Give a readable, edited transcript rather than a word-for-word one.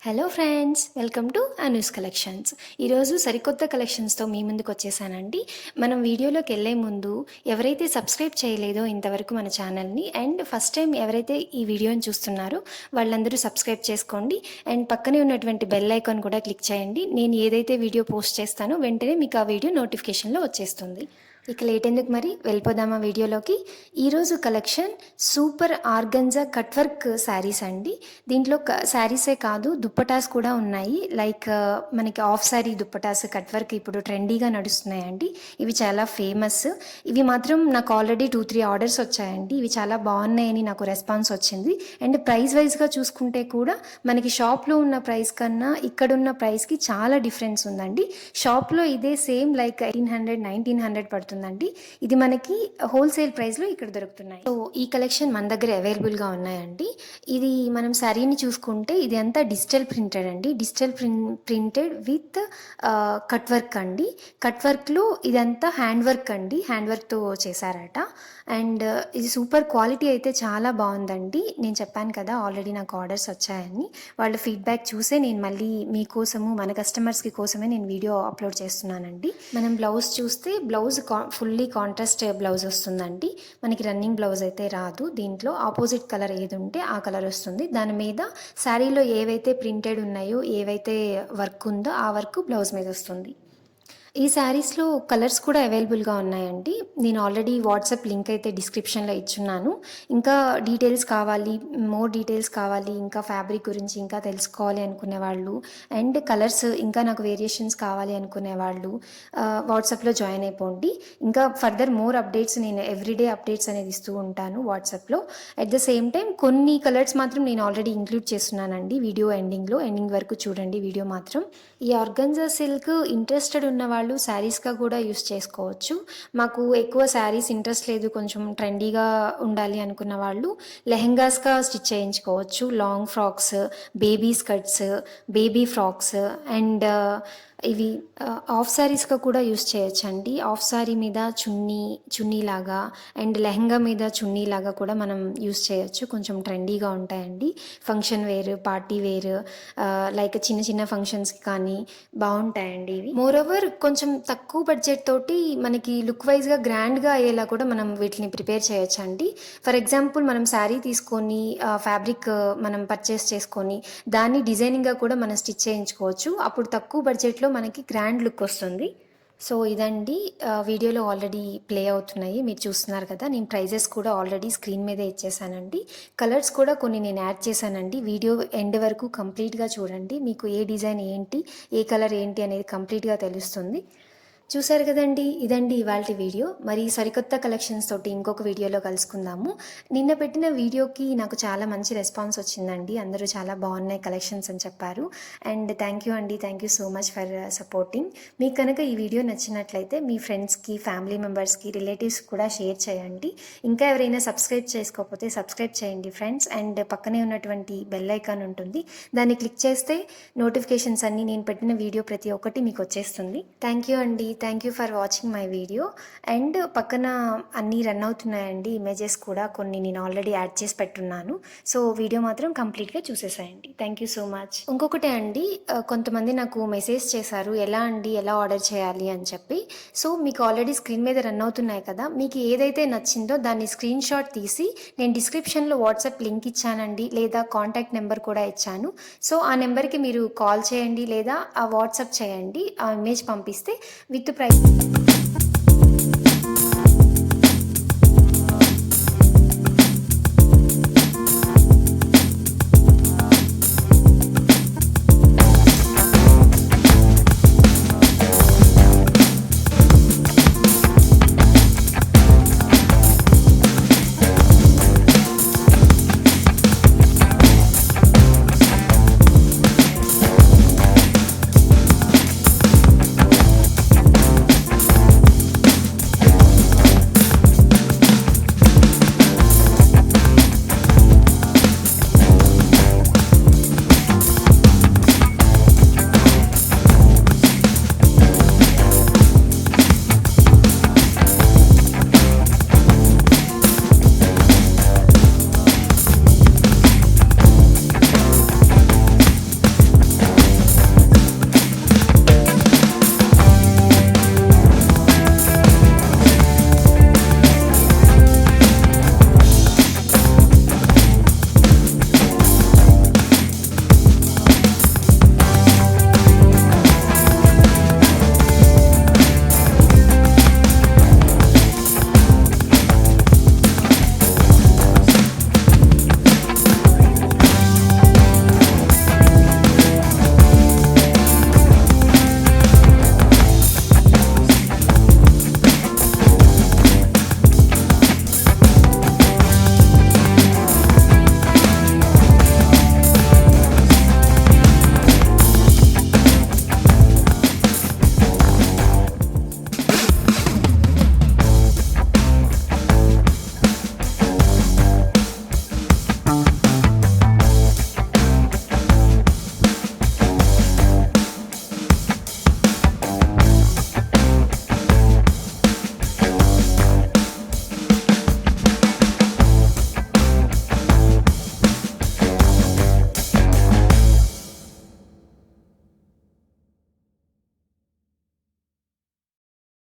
Hello friends, welcome to అనూస్ collections. ఈరోజు సరికొత్త కలెక్షన్స్తో మీ ముందుకు వచ్చేసానండి. మనం వీడియోలోకి వెళ్ళే ముందు ఎవరైతే సబ్స్క్రైబ్ చేయలేదో ఇంతవరకు మన ఛానల్ని అండ్ ఫస్ట్ టైం ఎవరైతే ఈ వీడియోని చూస్తున్నారో వాళ్ళందరూ సబ్స్క్రైబ్ చేసుకోండి అండ్ పక్కనే ఉన్నటువంటి బెల్ ఐకాన్ కూడా క్లిక్ చేయండి. నేను ఏదైతే వీడియో పోస్ట్ చేస్తానో వెంటనే మీకు ఆ వీడియో నోటిఫికేషన్లో వచ్చేస్తుంది. ఇక లేట్ ఎందుకు మరి వెళ్ళిపోదామా వీడియోలోకి. ఈరోజు collection super organza cut work saris అండి. దీంట్లో శారీసే కాదు దుప్పటాస్ కూడా ఉన్నాయి. లైక్ మనకి of sari dupattas cut work ఇప్పుడు ట్రెండీగా నడుస్తున్నాయండి. ఇవి చాలా ఫేమస్. ఇవి మాత్రం నాకు ఆల్రెడీ 2-3 ఆర్డర్స్ వచ్చాయండి. ఇవి చాలా బాగున్నాయని నాకు రెస్పాన్స్ వచ్చింది. అండ్ ప్రైస్ వైజ్గా చూసుకుంటే కూడా మనకి షాప్లో ఉన్న ప్రైస్ కన్నా ఇక్కడున్న ప్రైస్కి చాలా డిఫరెన్స్ ఉందండి. షాప్లో ఇదే సేమ్ లైక్ 1800-1900 పడుతుంది. ఇది మనకి హోల్సేల్ ప్రైస్లో ఇక్కడ దొరుకుతున్నాయి. సో ఈ కలెక్షన్ మన దగ్గర అవైలబుల్గా ఉన్నాయండి. ఇది మనం శారీని చూసుకుంటే ఇది అంతా డిజిటల్ ప్రింటెడ్ అండి. Digital printed with cut work అండి. కట్ వర్క్లో ఇదంతా హ్యాండ్ వర్క్ అండి. హ్యాండ్ వర్క్తో చేశారట. అండ్ ఇది సూపర్ క్వాలిటీ అయితే చాలా బాగుందండి. నేను చెప్పాను కదా ఆల్రెడీ నాకు ఆర్డర్స్ వచ్చాయని. వాళ్ళ ఫీడ్బ్యాక్ చూసే నేను మళ్ళీ మీకోసము మన కస్టమర్స్కి కోసమే నేను వీడియో అప్లోడ్ చేస్తున్నానండి. మనం బ్లౌజ్ చూస్తే బ్లౌజ్ ఫుల్లీ కాంట్రాస్ట్ బ్లౌజ్ వస్తుందండి. మనకి రన్నింగ్ బ్లౌజ్ అయితే రాదు. దీంట్లో ఆపోజిట్ కలర్ ఏది ఉంటే ఆ కలర్ వస్తుంది. దాని మీద శారీలో ఏవైతే ప్రింటెడ్ ఉన్నాయో ఏవైతే వర్క్ ఉందో ఆ వర్క్ బ్లౌజ్ మీద వస్తుంది. ఈ శారీస్లో కలర్స్ కూడా అవైలబుల్గా ఉన్నాయండి. నేను ఆల్రెడీ వాట్సాప్ లింక్ అయితే డిస్క్రిప్షన్లో ఇచ్చున్నాను. ఇంకా డీటెయిల్స్ కావాలి, మోర్ డీటెయిల్స్ కావాలి, ఇంకా ఫ్యాబ్రిక్ గురించి ఇంకా తెలుసుకోవాలి అనుకునే వాళ్ళు అండ్ కలర్స్ ఇంకా నాకు వేరియేషన్స్ కావాలి అనుకునే వాళ్ళు వాట్సాప్లో జాయిన్ అయిపోండి. ఇంకా ఫర్దర్ మోర్ అప్డేట్స్ నేను ఎవ్రీడే అప్డేట్స్ అనేది ఇస్తూ ఉంటాను వాట్సాప్లో. అట్ ద సేమ్ టైం కొన్ని కలర్స్ మాత్రం నేను ఆల్రెడీ ఇంక్లూడ్ చేస్తున్నానండి వీడియో ఎండింగ్ వరకు చూడండి వీడియో మాత్రం. ఈ ఆర్గంజా సిల్క్ ఇంట్రెస్టెడ్ ఉన్న వాళ్ళు శారీస్గా కూడా యూస్ చేసుకోవచ్చు. మాకు ఎక్కువ శారీస్ ఇంట్రెస్ట్ లేదు, కొంచెం ట్రెండీగా ఉండాలి అనుకున్న వాళ్ళు లెహెంగాస్గా స్టిచ్ చేయించుకోవచ్చు. Long frocks, baby skirts, baby frocks and ఇవి ఆఫ్ శారీస్గా కూడా యూస్ చేయొచ్చండి. ఆఫ్ శారీ మీద చున్నీలాగా అండ్ లెహంగా మీద చున్నీలాగా కూడా మనం యూస్ చేయొచ్చు. కొంచెం ట్రెండీగా ఉంటాయండి. Function wear, party wear, like చిన్న చిన్న ఫంక్షన్స్కి కానీ బాగుంటాయండి ఇవి. మోర్ ఓవర్ కొంచెం తక్కువ బడ్జెట్ తోటి మనకి లుక్ వైజ్గా గ్రాండ్గా అయ్యేలా కూడా మనం వీటిని ప్రిపేర్ చేయొచ్చండి. ఫర్ ఎగ్జాంపుల్ మనం శారీ తీసుకొని ఫ్యాబ్రిక్ మనం పర్చేస్ చేసుకొని దాన్ని డిజైనింగ్గా కూడా మనం స్టిచ్ చేయించుకోవచ్చు. అప్పుడు తక్కువ బడ్జెట్లో మనకి గ్రాండ్ లుక్ వస్తుంది. సో ఇదండి వీడియోలో ఆల్రెడీ ప్లే అవుతున్నాయి, మీరు చూస్తున్నారు కదా. నేను ప్రైజెస్ కూడా ఆల్రెడీ స్క్రీన్ మీదే ఇచ్చేసానండి. కలర్స్ కూడా కొన్ని నేను యాడ్ చేశానండి. వీడియో ఎండ్ వరకు కంప్లీట్గా చూడండి. మీకు ఏ డిజైన్ ఏంటి, ఏ కలర్ ఏంటి అనేది కంప్లీట్గా తెలుస్తుంది. చూసారు కదండి, ఇదండి ఇవాల్టి వీడియో. మరి సరికొత్త కలెక్షన్స్ తోటి ఇంకొక వీడియోలో కలుసుకుందాము. నిన్న పెట్టిన వీడియోకి నాకు చాలా మంచి రెస్పాన్స్ వచ్చిందండి. అందరూ చాలా బాగున్నాయి కలెక్షన్స్ అని చెప్పారు. అండ్ థ్యాంక్ యూ అండి, thank you so much for supporting. మీకు కనుక ఈ వీడియో నచ్చినట్లయితే మీ ఫ్రెండ్స్కి, ఫ్యామిలీ మెంబర్స్కి, రిలేటివ్స్ కూడా షేర్ చేయండి. ఇంకా ఎవరైనా సబ్స్క్రైబ్ చేసుకోకపోతే సబ్స్క్రైబ్ చేయండి ఫ్రెండ్స్. అండ్ పక్కనే ఉన్నటువంటి బెల్ ఐకాన్ ఉంటుంది, దాన్ని క్లిక్ చేస్తే నోటిఫికేషన్స్ అన్నీ నేను పెట్టిన వీడియో ప్రతి ఒక్కటి మీకు వచ్చేస్తుంది. థ్యాంక్ యూ అండి, thank you for watching my video. And పక్కన అన్నీ రన్ అవుతున్నాయండి ఇమేజెస్ కూడా, కొన్ని నేను ఆల్రెడీ యాడ్ చేసి పెట్టున్నాను. సో వీడియో మాత్రం కంప్లీట్గా చూసేసాయండి. Thank you so much. ఇంకొకటి అండి, కొంతమంది నాకు మెసేజ్ చేశారు ఎలా ఆర్డర్ చేయాలి అని చెప్పి. సో మీకు ఆల్రెడీ స్క్రీన్ మీద రన్ అవుతున్నాయి కదా, మీకు ఏదైతే నచ్చిందో దాన్ని స్క్రీన్ షాట్ తీసి నేను డిస్క్రిప్షన్లో వాట్సాప్ లింక్ ఇచ్చానండి, లేదా కాంటాక్ట్ నెంబర్ కూడా ఇచ్చాను. సో ఆ నెంబర్కి మీరు కాల్ చేయండి లేదా ఆ వాట్సాప్ చేయండి. ఆ ఇమేజ్ పంపిస్తే విత్ ప్రైస్